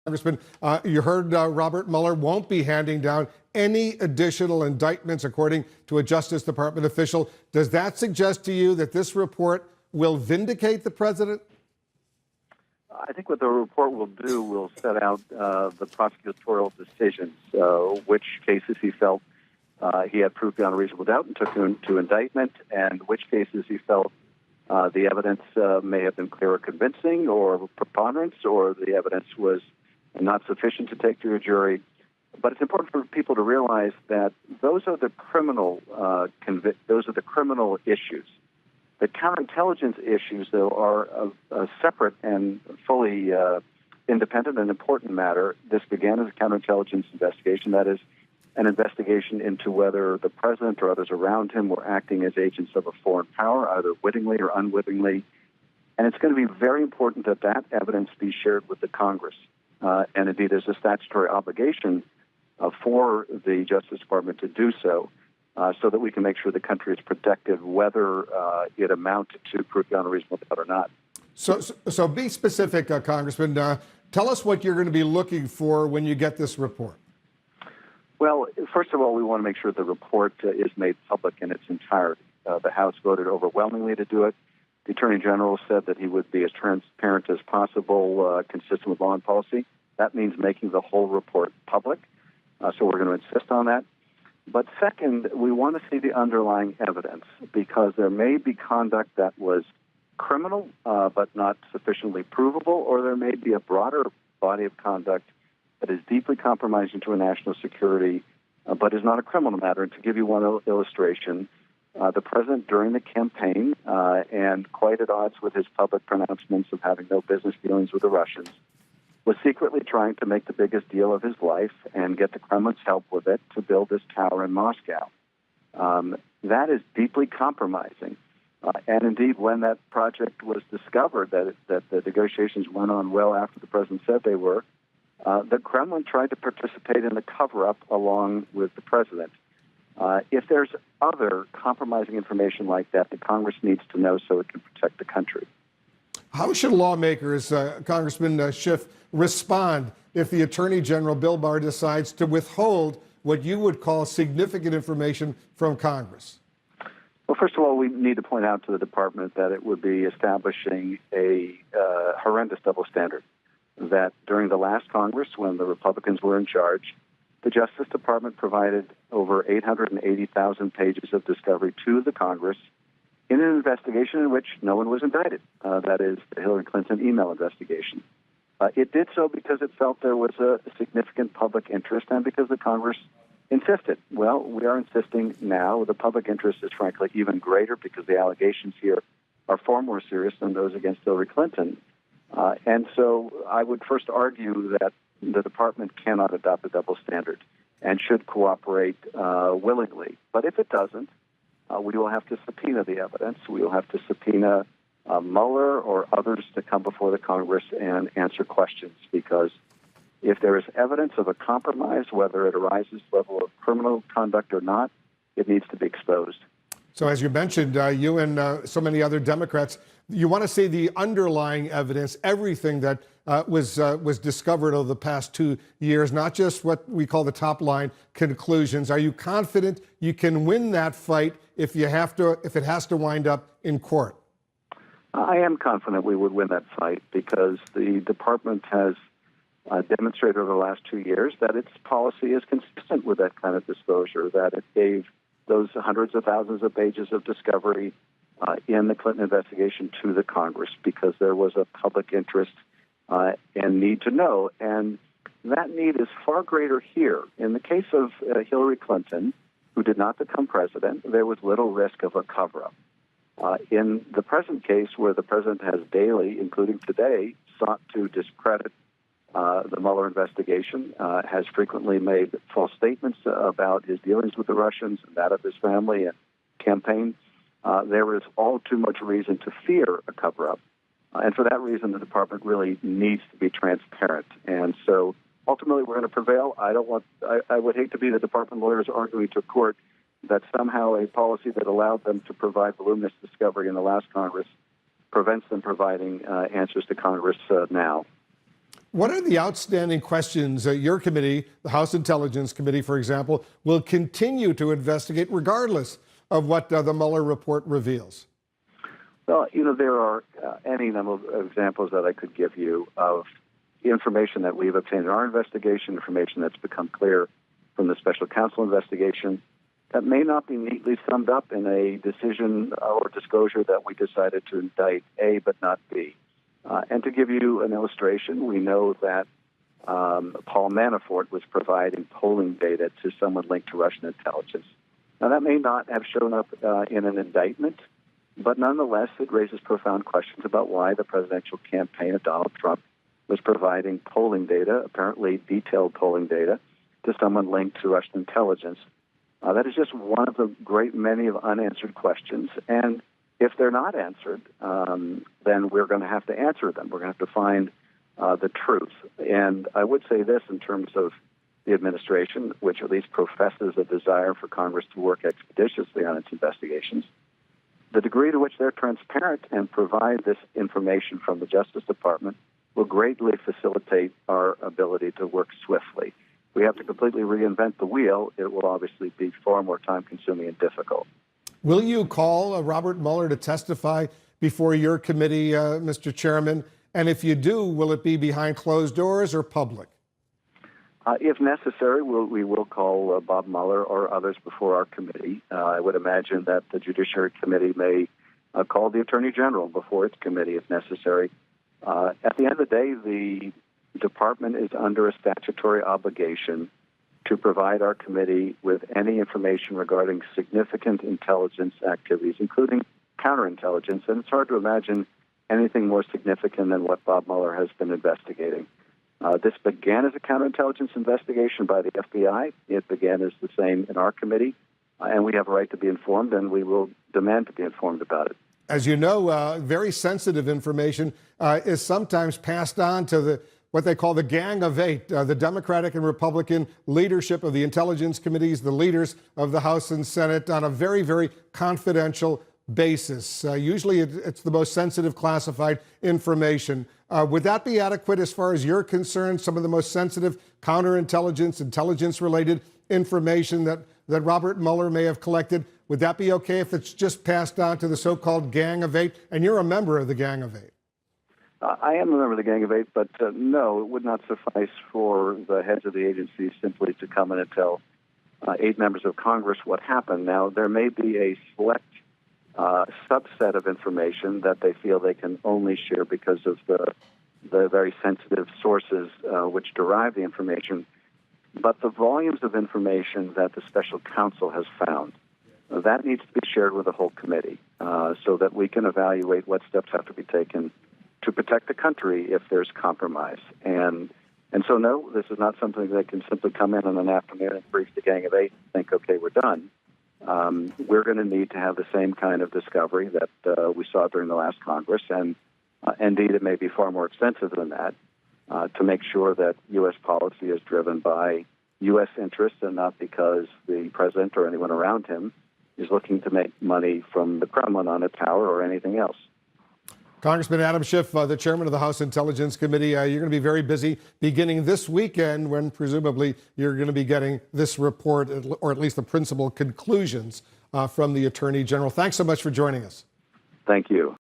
Congressman, you heard Robert Mueller won't be handing down any additional indictments, according to a Justice Department official. Does that suggest to you that this report will vindicate the president? I think what the report will do will set out the prosecutorial decisions, which cases he felt he had proof beyond a reasonable doubt and took to indictment, and which cases he felt the evidence may have been clear or convincing or preponderance, or the evidence was not sufficient to take to a jury. But it's important for people to realize that those are the criminal issues. The counterintelligence issues, though, are a separate and fully independent and important matter. This began as a counterintelligence investigation, that is, an investigation into whether the president or others around him were acting as agents of a foreign power, either wittingly or unwittingly. And it's going to be very important that that evidence be shared with the Congress. And indeed, there's a statutory obligation for the Justice Department to do so, so that we can make sure the country is protected, whether it amounted to proof beyond a reasonable doubt or not. So be specific, Congressman. Tell us what you're going to be looking for when you get this report. Well, first of all, we want to make sure the report is made public in its entirety. The House voted overwhelmingly to do it. The Attorney General said that he would be as transparent as possible, consistent with law and policy. That means making the whole report public, so we're going to insist on that. But second, we want to see the underlying evidence, because there may be conduct that was criminal but not sufficiently provable, or there may be a broader body of conduct that is deeply compromising to our national security but is not a criminal matter. And to give you one illustration, the president during the campaign, and quite at odds with his public pronouncements of having no business dealings with the Russians, was secretly trying to make the biggest deal of his life and get the Kremlin's help with it to build this tower in Moscow. That is deeply compromising. And indeed, when that project was discovered, that the negotiations went on well after the president said they were, the Kremlin tried to participate in the cover-up along with the president. If there's other compromising information like that, the Congress needs to know so it can protect the country. How should lawmakers, Congressman Schiff, respond if the Attorney General, Bill Barr, decides to withhold what you would call significant information from Congress? Well, first of all, we need to point out to the department that it would be establishing a horrendous double standard. That during the last Congress, when the Republicans were in charge, the Justice Department provided over 880,000 pages of discovery to the Congress in an investigation in which no one was indicted. That is, the Hillary Clinton email investigation. It did so because it felt there was a significant public interest and because the Congress insisted. Well, we are insisting now. The public interest is, frankly, even greater because the allegations here are far more serious than those against Hillary Clinton. And so I would first argue that the department cannot adopt a double standard and should cooperate willingly. But if it doesn't, we will have to subpoena the evidence. We will have to subpoena Mueller or others to come before the Congress and answer questions, because if there is evidence of a compromise, whether it arises to the level of criminal conduct or not, it needs to be exposed. So as you mentioned, you and so many other Democrats, you want to see the underlying evidence, everything that was discovered over the past 2 years, not just what we call the top line conclusions. Are you confident you can win that fight if it has to wind up in court? I am confident we would win that fight because the department has demonstrated over the last 2 years that its policy is consistent with that kind of disclosure, that it gave those hundreds of thousands of pages of discovery in the Clinton investigation to the Congress because there was a public interest and need to know. And that need is far greater here. In the case of Hillary Clinton, who did not become president, there was little risk of a cover-up. In the present case, where the president has daily, including today, sought to discredit the Mueller investigation, has frequently made false statements about his dealings with the Russians and that of his family and campaign, there is all too much reason to fear a cover-up. And for that reason, the department really needs to be transparent. And so ultimately, we're going to prevail. I would hate to be the department lawyers arguing to court that somehow a policy that allowed them to provide voluminous discovery in the last Congress prevents them providing answers to Congress now. What are the outstanding questions that your committee, the House Intelligence Committee, for example, will continue to investigate regardless of what the Mueller report reveals? Well, there are any number of examples that I could give you of information that we've obtained in our investigation, information that's become clear from the special counsel investigation that may not be neatly summed up in a decision or disclosure that we decided to indict A but not B. And to give you an illustration, we know that Paul Manafort was providing polling data to someone linked to Russian intelligence. Now, that may not have shown up in an indictment, but nonetheless, it raises profound questions about why the presidential campaign of Donald Trump was providing polling data, apparently detailed polling data, to someone linked to Russian intelligence. That is just one of the great many of unanswered questions, and if they're not answered, then we're going to have to answer them. We're going to have to find the truth. And I would say this in terms of the administration, which at least professes a desire for Congress to work expeditiously on its investigations, the degree to which they're transparent and provide this information from the Justice Department will greatly facilitate our ability to work swiftly. If we have to completely reinvent the wheel, it will obviously be far more time-consuming and difficult. Will you call Robert Mueller to testify before your committee, Mr. Chairman? And if you do, will it be behind closed doors or public? If necessary, we will call Bob Mueller or others before our committee. I would imagine that the Judiciary Committee may call the Attorney General before its committee if necessary. At the end of the day, the Department is under a statutory obligation to provide our committee with any information regarding significant intelligence activities, including counterintelligence. And it's hard to imagine anything more significant than what Bob Mueller has been investigating. This began as a counterintelligence investigation by the FBI. It began as the same in our committee, and we have a right to be informed, and we will demand to be informed about it. As you know, very sensitive information is sometimes passed on to what they call the Gang of Eight, the Democratic and Republican leadership of the intelligence committees, the leaders of the House and Senate, on a very, very confidential basis. Usually it's the most sensitive classified information. Would that be adequate as far as you're concerned, some of the most sensitive counterintelligence, intelligence-related information that Robert Mueller may have collected? Would that be okay if it's just passed on to the so-called Gang of Eight? And you're a member of the Gang of Eight. I am a member of the Gang of Eight, but no, it would not suffice for the heads of the agencies simply to come in and tell 8 members of Congress what happened. Now, there may be a select subset of information that they feel they can only share because of the very sensitive sources which derive the information. But the volumes of information that the special counsel has found, that needs to be shared with the whole committee so that we can evaluate what steps have to be taken to protect the country if there's compromise. And so, no, this is not something that can simply come in on an afternoon and brief the Gang of Eight and think, okay, we're done. We're going to need to have the same kind of discovery that we saw during the last Congress, and indeed it may be far more extensive than that, to make sure that U.S. policy is driven by U.S. interests and not because the president or anyone around him is looking to make money from the Kremlin on a tower or anything else. Congressman Adam Schiff, the chairman of the House Intelligence Committee, you're going to be very busy beginning this weekend when presumably you're going to be getting this report, or at least the principal conclusions from the Attorney General. Thanks so much for joining us. Thank you.